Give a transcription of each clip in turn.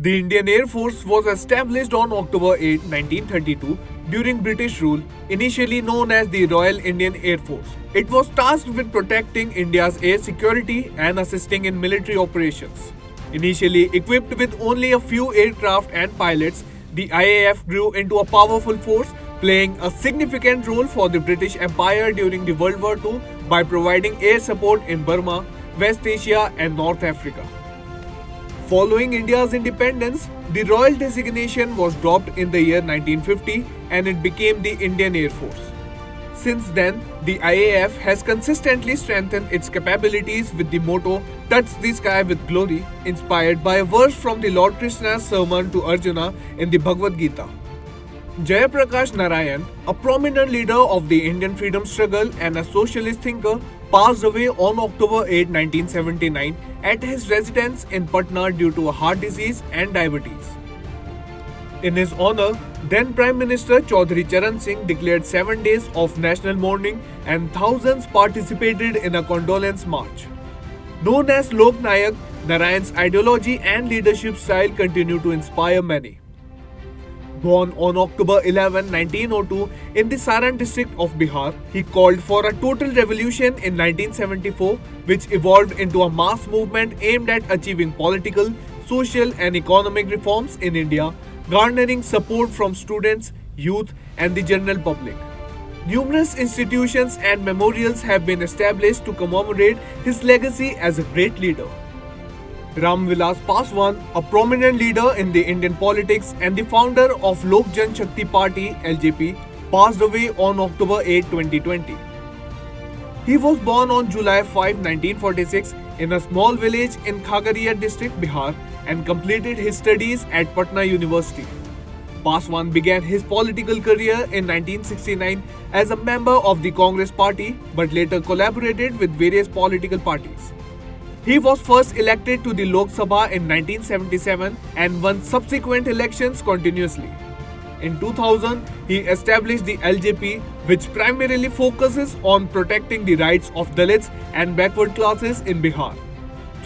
The Indian Air Force was established on October 8, 1932 during British rule, initially known as the Royal Indian Air Force. It was tasked with protecting India's air security and assisting in military operations. Initially equipped with only a few aircraft and pilots, the IAF grew into a powerful force, playing a significant role for the British Empire during the World War II by providing air support in Burma, West Asia, and North Africa. Following India's independence, the royal designation was dropped in the year 1950 and it became the Indian Air Force. Since then, the IAF has consistently strengthened its capabilities with the motto "Touch the Sky with Glory," inspired by a verse from the Lord Krishna's sermon to Arjuna in the Bhagavad Gita. Jayaprakash Narayan, a prominent leader of the Indian freedom struggle and a socialist thinker, passed away on October 8, 1979 at his residence in Patna due to a heart disease and diabetes. In his honor, then Prime Minister Chaudhry Charan Singh declared 7 days of national mourning and thousands participated in a condolence march. Known as Lok Nayak, Narayan's ideology and leadership style continue to inspire many. Born on October 11, 1902 in the Saran district of Bihar, he called for a total revolution in 1974 which evolved into a mass movement aimed at achieving political, social and economic reforms in India, garnering support from students, youth and the general public. Numerous institutions and memorials have been established to commemorate his legacy as a great leader. Ram Vilas Paswan, a prominent leader in the Indian politics and the founder of Lok Jan Shakti Party (LJP), passed away on October 8, 2020. He was born on July 5, 1946 in a small village in Khagaria district, Bihar, and completed his studies at Patna University. Paswan began his political career in 1969 as a member of the Congress Party but later collaborated with various political parties. He was first elected to the Lok Sabha in 1977 and won subsequent elections continuously. In 2000, he established the LJP, which primarily focuses on protecting the rights of Dalits and backward classes in Bihar.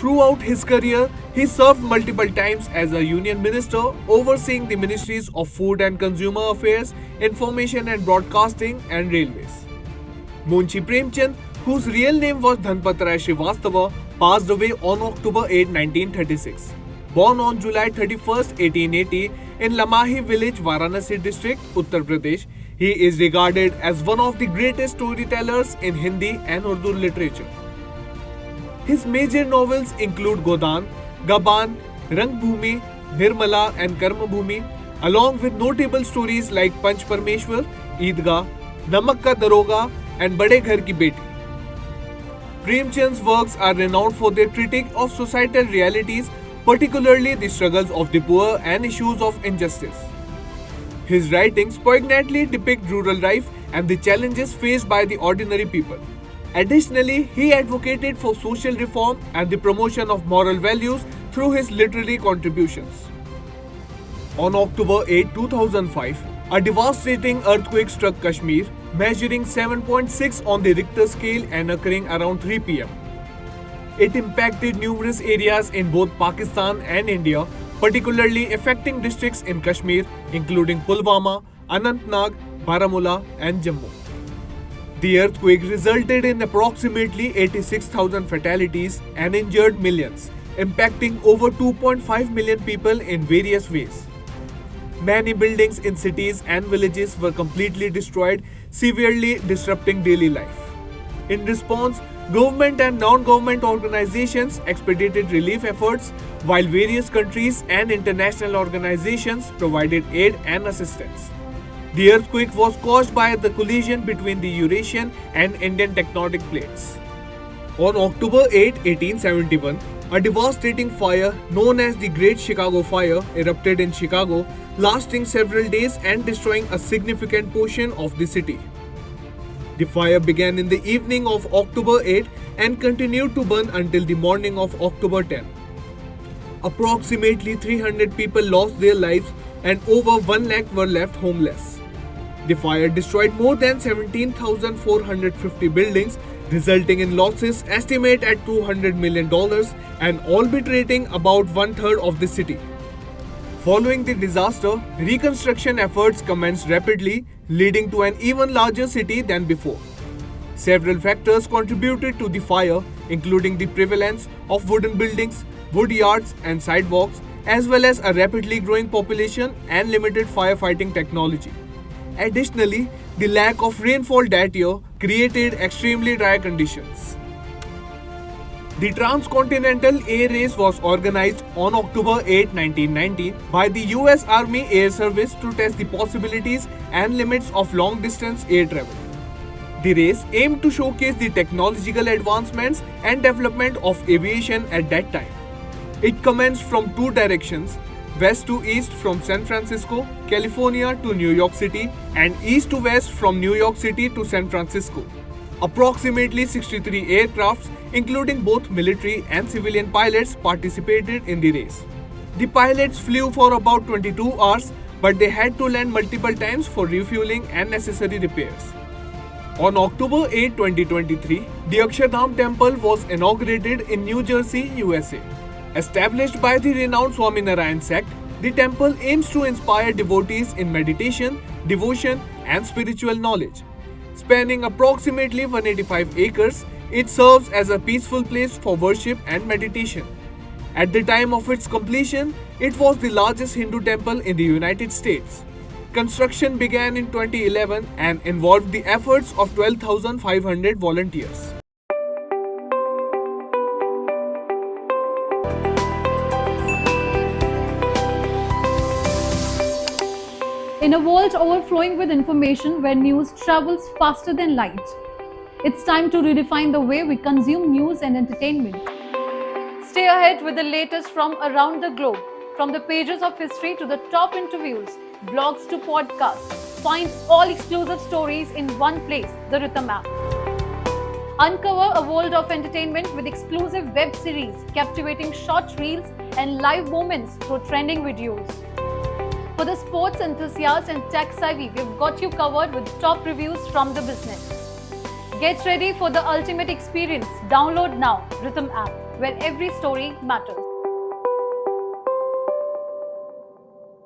Throughout his career, he served multiple times as a union minister, overseeing the ministries of Food and Consumer Affairs, Information and Broadcasting, and Railways. Munshi Premchand, whose real name was Dhanpat Rai Srivastava, passed away on October 8, 1936. Born on July 31, 1880 in Lamahi village, Varanasi district, Uttar Pradesh, he is regarded as one of the greatest storytellers in Hindi and Urdu literature. His major novels include Godan, Gaban, Rangbhumi, Nirmala and Karmabhumi, along with notable stories like Panch Parmeshwar, Eidgah, Namak Ka Daroga and Bade Ghar Ki Beti. Premchand's works are renowned for their critique of societal realities, particularly the struggles of the poor and issues of injustice. His writings poignantly depict rural life and the challenges faced by the ordinary people. Additionally, he advocated for social reform and the promotion of moral values through his literary contributions. On October 8, 2005, a devastating earthquake struck Kashmir, measuring 7.6 on the Richter scale and occurring around 3 pm. It impacted numerous areas in both Pakistan and India, particularly affecting districts in Kashmir, including Pulwama, Anantnag, Baramulla, and Jammu. The earthquake resulted in approximately 86,000 fatalities and injured millions, impacting over 2.5 million people in various ways. Many buildings in cities and villages were completely destroyed, severely disrupting daily life. In response, government and non-government organizations expedited relief efforts, while various countries and international organizations provided aid and assistance. The earthquake was caused by the collision between the Eurasian and Indian tectonic plates. On October 8, 1871, a devastating fire known as the Great Chicago Fire erupted in Chicago, lasting several days and destroying a significant portion of the city. The fire began in the evening of October 8 and continued to burn until the morning of October 10. Approximately 300 people lost their lives and over 1 lakh were left homeless. The fire destroyed more than 17,450 buildings, resulting in losses estimated at $200 million and orbit rating about 1/3 of the city. Following the disaster, reconstruction efforts commenced rapidly, leading to an even larger city than before. Several factors contributed to the fire, including the prevalence of wooden buildings, wood yards, and sidewalks, as well as a rapidly growing population and limited firefighting technology. Additionally, the lack of rainfall that year created extremely dry conditions. The Transcontinental Air Race was organized on October 8, 1919 by the US Army Air Service to test the possibilities and limits of long-distance air travel. The race aimed to showcase the technological advancements and development of aviation at that time. It commenced from two directions, west to east from San Francisco, California to New York City, and east to west from New York City to San Francisco. Approximately 63 aircrafts, including both military and civilian pilots, participated in the race. The pilots flew for about 22 hours, but they had to land multiple times for refueling and necessary repairs. On October 8, 2023, the Akshardham Temple was inaugurated in New Jersey, USA. Established by the renowned Swaminarayan sect, the temple aims to inspire devotees in meditation, devotion, and spiritual knowledge. Spanning approximately 185 acres, it serves as a peaceful place for worship and meditation. At the time of its completion, it was the largest Hindu temple in the United States. Construction began in 2011 and involved the efforts of 12,500 volunteers. In a world overflowing with information where news travels faster than light, it's time to redefine the way we consume news and entertainment. Stay ahead with the latest from around the globe, from the pages of history to the top interviews, blogs to podcasts. Find all exclusive stories in one place, the Rhythm app. Uncover a world of entertainment with exclusive web series, captivating short reels and live moments through trending videos. For the sports enthusiast and tech savvy, we've got you covered with top reviews from the business. Get ready for the ultimate experience. Download now Rhythm app, where every story matters.